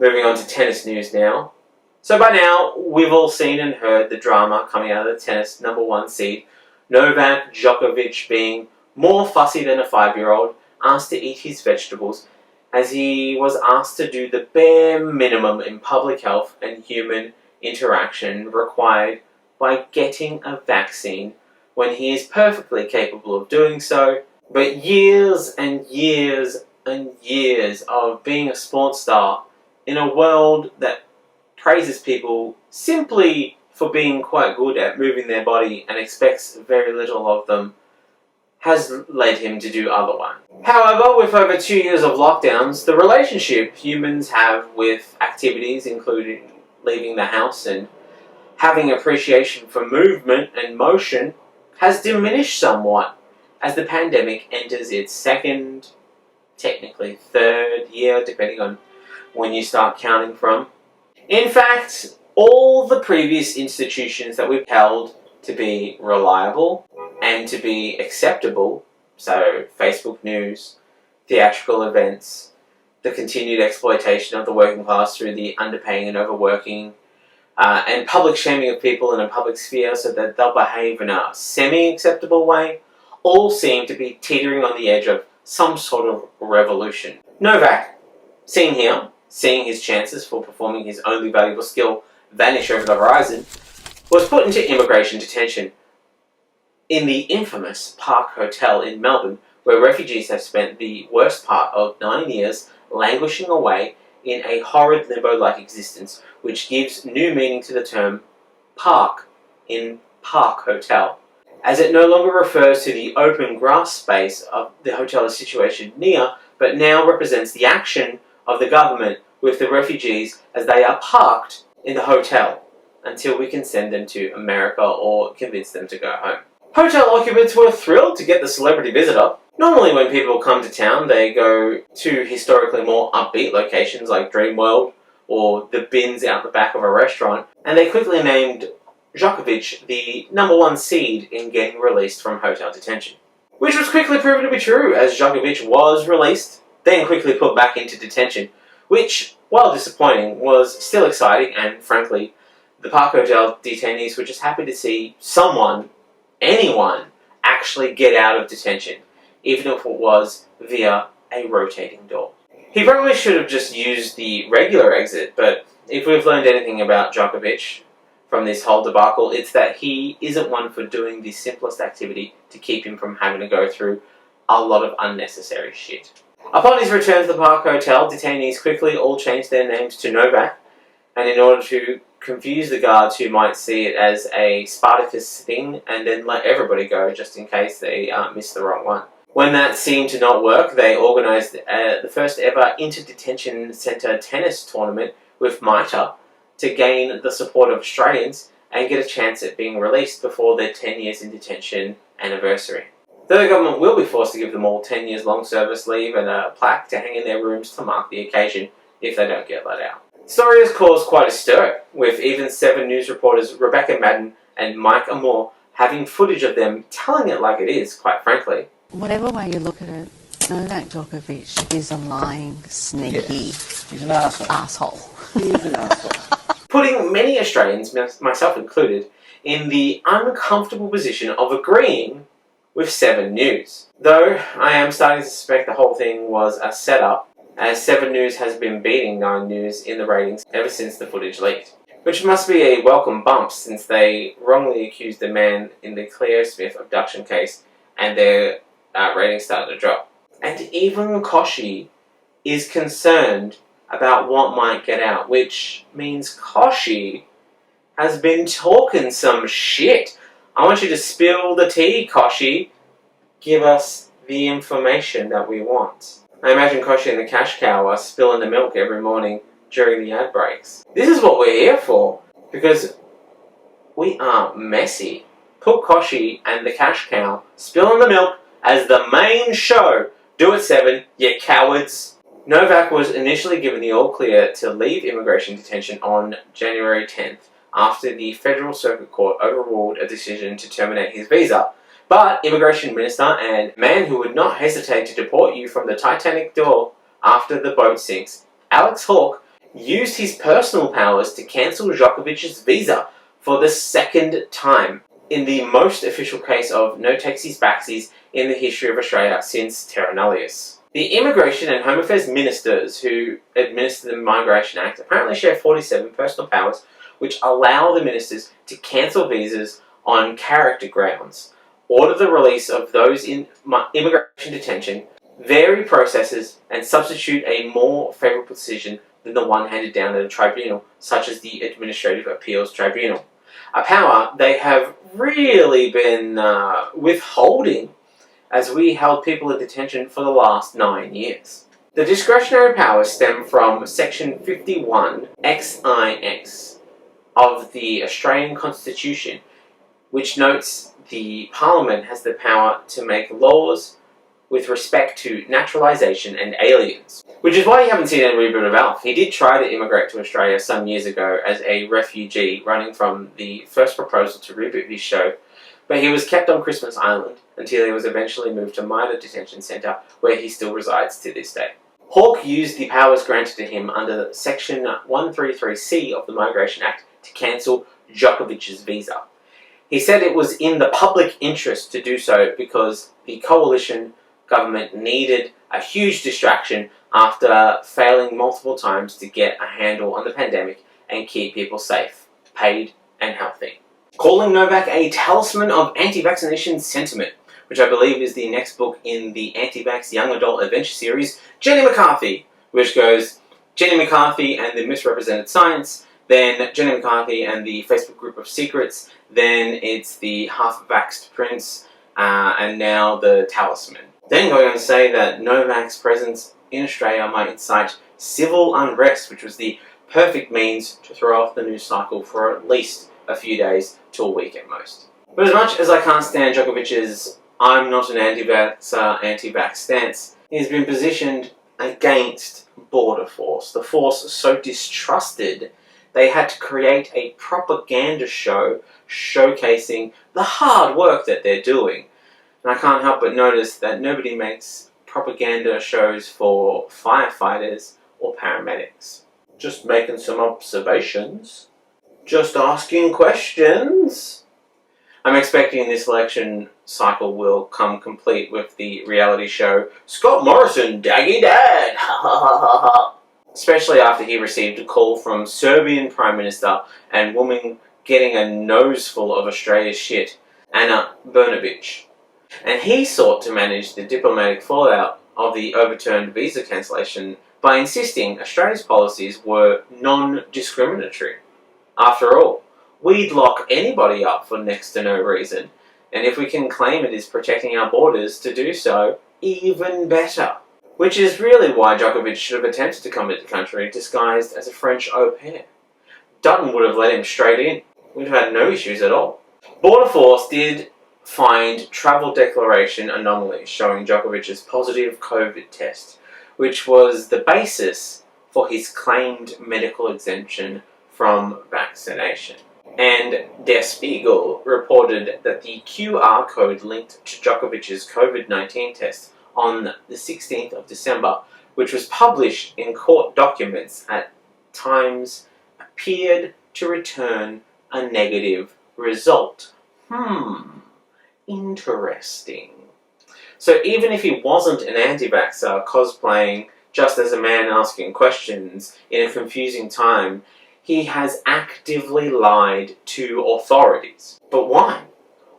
Moving on to tennis news now. So by now, we've all seen and heard the drama coming out of the tennis #1 seed, Novak Djokovic, being more fussy than a 5-year-old, asked to eat his vegetables, as he was asked to do the bare minimum in public health and human interaction required by getting a vaccine, when he is perfectly capable of doing so. But years and years and years of being a sports star in a world that praises people simply for being quite good at moving their body and expects very little of them has led him to do otherwise. However, with over 2 years of lockdowns, the relationship humans have with activities, including leaving the house and having appreciation for movement and motion, has diminished somewhat as the pandemic enters its second, technically third year, depending on when you start counting from. In fact, all the previous institutions that we've held to be reliable and to be acceptable, so Facebook news, theatrical events, the continued exploitation of the working class through the underpaying and overworking, and public shaming of people in a public sphere so that they'll behave in a semi-acceptable way, all seem to be teetering on the edge of some sort of revolution. Novak, seen here, seeing his chances for performing his only valuable skill vanish over the horizon, was put into immigration detention in the infamous Park Hotel in Melbourne, where refugees have spent the worst part of 9 years languishing away in a horrid limbo-like existence, which gives new meaning to the term park in Park Hotel, as it no longer refers to the open grass space of the hotel is situated near, but now represents the action of the government with the refugees as they are parked in the hotel until we can send them to America or convince them to go home. Hotel occupants were thrilled to get the celebrity visitor. Normally when people come to town, they go to historically more upbeat locations like Dreamworld or the bins out the back of a restaurant, and they quickly named Djokovic the #1 seed in getting released from hotel detention. Which was quickly proven to be true, as Djokovic was released, then quickly put back into detention, which, while disappointing, was still exciting, and frankly, the Park Hotel detainees were just happy to see someone, anyone, actually get out of detention, even if it was via a rotating door. He probably should have just used the regular exit, but if we've learned anything about Djokovic from this whole debacle, it's that he isn't one for doing the simplest activity to keep him from having to go through a lot of unnecessary shit. Upon his return to the Park Hotel, detainees quickly all changed their names to Novak, and in order to confuse the guards who might see it as a Spartacus thing, and then let everybody go just in case they missed the wrong one. When that seemed to not work, they organised the first ever inter-detention centre tennis tournament with MITA to gain the support of Australians and get a chance at being released before their 10 years in detention anniversary. Though the government will be forced to give them all 10 years long service leave and a plaque to hang in their rooms to mark the occasion if they don't get let out. The story has caused quite a stir, with even 7 News reporters Rebecca Madden and Mike Amor having footage of them telling it like it is, quite frankly. Whatever way you look at it, Novak Djokovic is a lying, sneaky He's an asshole. He's an asshole. Putting many Australians, myself included, in the uncomfortable position of agreeing with 7 News. Though I am starting to suspect the whole thing was a setup, as 7 News has been beating 9 News in the ratings ever since the footage leaked. Which must be a welcome bump, since they wrongly accused the man in the Cleo Smith abduction case and their ratings started to drop. And even Koshi is concerned about what might get out, which means Koshi has been talking some shit. I want you to spill the tea, Koshi. Give us the information that we want. I imagine Koshi and the cash cow are spilling the milk every morning during the ad breaks. This is what we're here for, because we are messy. Put Koshi and the cash cow spilling the milk as the main show. Do it, 7, you cowards. Novak was initially given the all-clear to leave immigration detention on January 10th after the Federal Circuit Court overruled a decision to terminate his visa. But Immigration Minister and man who would not hesitate to deport you from the Titanic door after the boat sinks, Alex Hawke, used his personal powers to cancel Djokovic's visa for the second time, in the most official case of no takesies backsies in the history of Australia since Terra Nullius. The Immigration and Home Affairs ministers who administer the Migration Act apparently share 47 personal powers which allow the ministers to cancel visas on character grounds, order the release of those in immigration detention, vary processes, and substitute a more favourable decision than the one handed down at a tribunal, such as the Administrative Appeals Tribunal. A power they have really been withholding, as we held people in detention for the last 9 years. The discretionary powers stem from Section 51 XIX of the Australian Constitution, which notes the Parliament has the power to make laws with respect to naturalisation and aliens. Which is why you haven't seen any reboot of Alf. He did try to immigrate to Australia some years ago as a refugee, running from the first proposal to reboot his show, but he was kept on Christmas Island until he was eventually moved to Minor Detention Centre, where he still resides to this day. Hawke used the powers granted to him under Section 133C of the Migration Act to cancel Djokovic's visa. He said it was in the public interest to do so because the coalition government needed a huge distraction after failing multiple times to get a handle on the pandemic and keep people safe, paid and healthy. Calling Novak a talisman of anti-vaccination sentiment, which I believe is the next book in the anti-vax young adult adventure series, Jenny McCarthy, which goes Jenny McCarthy and the Misrepresented Science, then Jenny McCarthy and the Facebook Group of Secrets, then it's the Half-Vaxxed Prince, and now the Talisman. Then going on to say that Novak's presence in Australia might incite civil unrest, which was the perfect means to throw off the news cycle for at least a few days to a week at most. But as much as I can't stand Djokovic's I'm not an anti-vaxxer, anti-vax stance, he has been positioned against Border Force, the force so distrusted they had to create a propaganda show showcasing the hard work that they're doing. And I can't help but notice that nobody makes propaganda shows for firefighters or paramedics. Just making some observations. Just asking questions. I'm expecting this election cycle will come complete with the reality show Scott Morrison, Daggy Dad! Especially after he received a call from Serbian Prime Minister and woman getting a nose full of Australia's shit, Ana Brnabic. And he sought to manage the diplomatic fallout of the overturned visa cancellation by insisting Australia's policies were non-discriminatory. After all, we'd lock anybody up for next to no reason, and if we can claim it is protecting our borders to do so, even better. Which is really why Djokovic should have attempted to come into the country disguised as a French au pair. Dutton would have let him straight in. We'd have had no issues at all. Border Force did find travel declaration anomalies showing Djokovic's positive COVID test, which was the basis for his claimed medical exemption from vaccination. And Der Spiegel reported that the QR code linked to Djokovic's COVID-19 test on the 16th of December, which was published in court documents at times, appeared to return a negative result. Interesting. So even if he wasn't an anti-vaxxer cosplaying just as a man asking questions in a confusing time, he has actively lied to authorities. But why?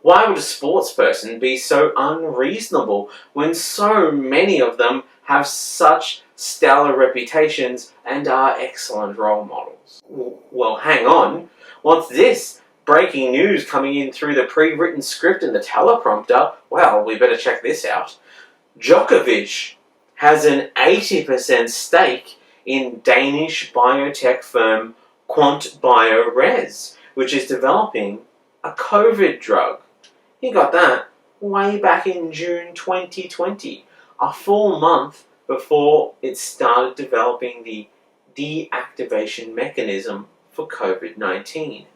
Why would a sports person be so unreasonable when so many of them have such stellar reputations and are excellent role models? Well, hang on. What's this? Breaking news coming in through the pre-written script and the teleprompter. Well, we better check this out. Djokovic has an 80% stake in Danish biotech firm Quant Biores, which is developing a COVID drug. He got that way back in June 2020, a full month before it started developing the deactivation mechanism for COVID-19.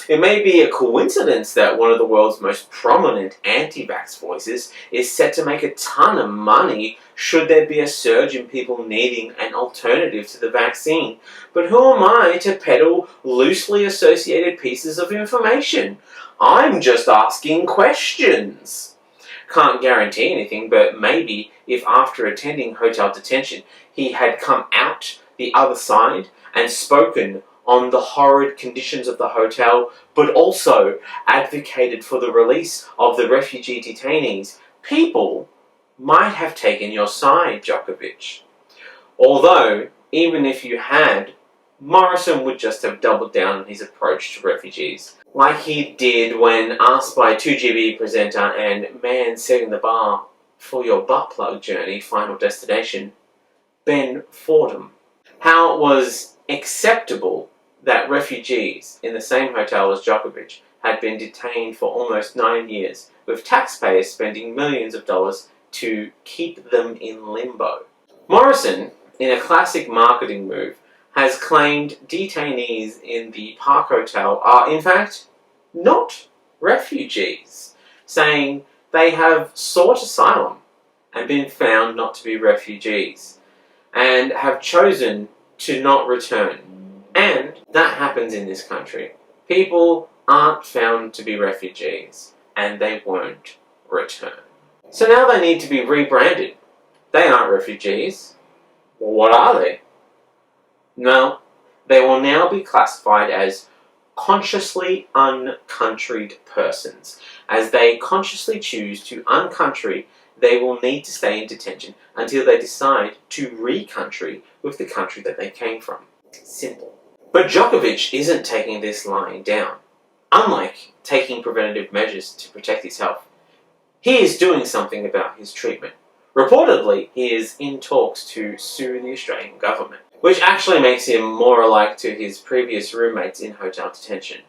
It may be a coincidence that one of the world's most prominent anti-vax voices is set to make a ton of money should there be a surge in people needing an alternative to the vaccine. But who am I to peddle loosely associated pieces of information? I'm just asking questions. Can't guarantee anything, but maybe if after attending hotel detention he had come out the other side and spoken on the horrid conditions of the hotel, but also advocated for the release of the refugee detainees, people might have taken your side, Djokovic. Although, even if you had, Morrison would just have doubled down on his approach to refugees, like he did when asked by 2GB presenter and man setting the bar for your butt plug journey, Final Destination, Ben Fordham, how it was acceptable that refugees in the same hotel as Djokovic had been detained for almost 9 years, with taxpayers spending millions of dollars to keep them in limbo. Morrison, in a classic marketing move, has claimed detainees in the Park Hotel are, in fact, not refugees, saying they have sought asylum and been found not to be refugees, and have chosen to not return. And that happens in this country. People aren't found to be refugees, and they won't return. So now they need to be rebranded. They aren't refugees. Well, what are they? Well, they will now be classified as consciously uncountryed persons. As they consciously choose to uncountry, they will need to stay in detention until they decide to re-country with the country that they came from. Simple. But Djokovic isn't taking this lying down. Unlike taking preventative measures to protect his health, he is doing something about his treatment. Reportedly, he is in talks to sue the Australian government, which actually makes him more alike to his previous roommates in hotel detention,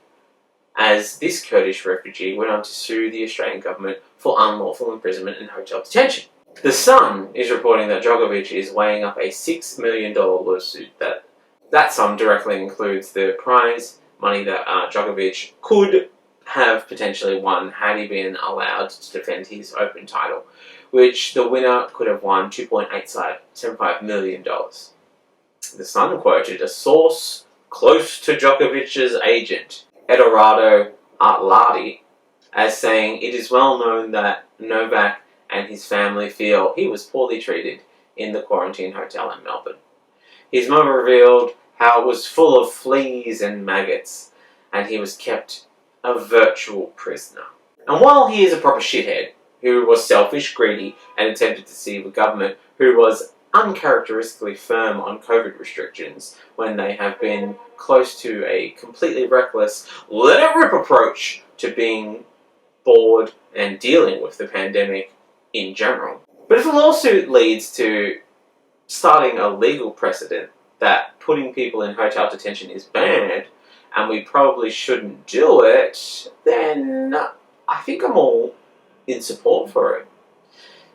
as this Kurdish refugee went on to sue the Australian government for unlawful imprisonment in hotel detention. The Sun is reporting that Djokovic is weighing up a $6 million lawsuit. That sum directly includes the prize money that Djokovic could have potentially won had he been allowed to defend his Open title, which the winner could have won $2.875 million. The Sun quoted a source close to Djokovic's agent, Edoardo Artladi, as saying it is well known that Novak and his family feel he was poorly treated in the quarantine hotel in Melbourne. His mother revealed how it was full of fleas and maggots, and he was kept a virtual prisoner. And while he is a proper shithead, who was selfish, greedy, and attempted to deceive a government who was uncharacteristically firm on COVID restrictions when they have been close to a completely reckless, let-it-rip approach to being bored and dealing with the pandemic in general. But if a lawsuit leads to starting a legal precedent that putting people in hotel detention is bad, and we probably shouldn't do it, then I think I'm all in support for it.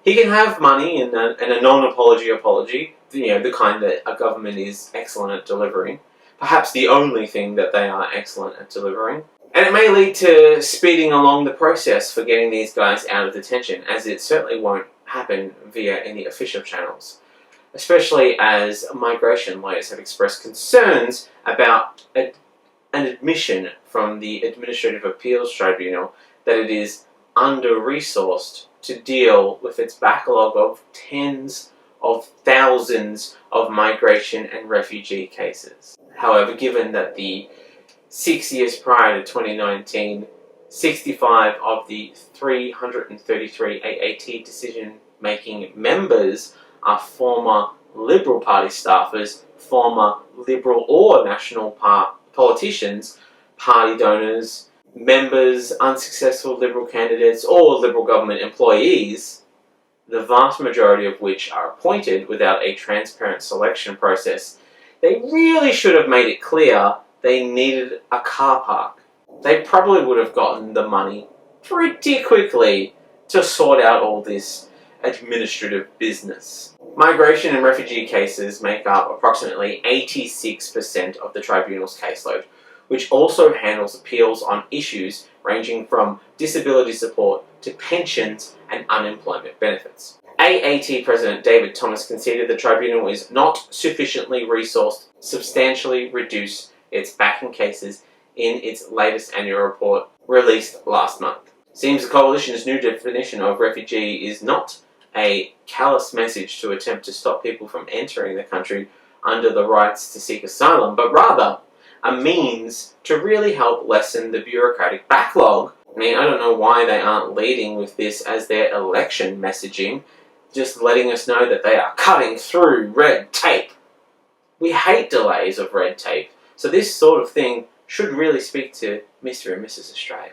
He can have money and a non-apology apology, the kind that a government is excellent at delivering. Perhaps the only thing that they are excellent at delivering. And it may lead to speeding along the process for getting these guys out of detention, as it certainly won't happen via any official channels. Especially as migration lawyers have expressed concerns about an admission from the Administrative Appeals Tribunal that it is under-resourced to deal with its backlog of tens of thousands of migration and refugee cases. However, given that the 6 years prior to 2019, 65 of the 333 AAT decision-making members are former Liberal Party staffers, former Liberal or National politicians, party donors, members, unsuccessful Liberal candidates, or Liberal government employees, the vast majority of which are appointed without a transparent selection process, they really should have made it clear they needed a car park. They probably would have gotten the money pretty quickly to sort out all this administrative business. Migration and refugee cases make up approximately 86% of the tribunal's caseload, which also handles appeals on issues ranging from disability support to pensions and unemployment benefits. AAT President David Thomas conceded the tribunal is not sufficiently resourced to substantially reduce its backing cases in its latest annual report released last month. Seems the coalition's new definition of refugee is not a callous message to attempt to stop people from entering the country under the rights to seek asylum, but rather a means to really help lessen the bureaucratic backlog. I mean, I don't know why they aren't leading with this as their election messaging, just letting us know that they are cutting through red tape. We hate delays of red tape, so this sort of thing should really speak to Mr. and Mrs. Australia.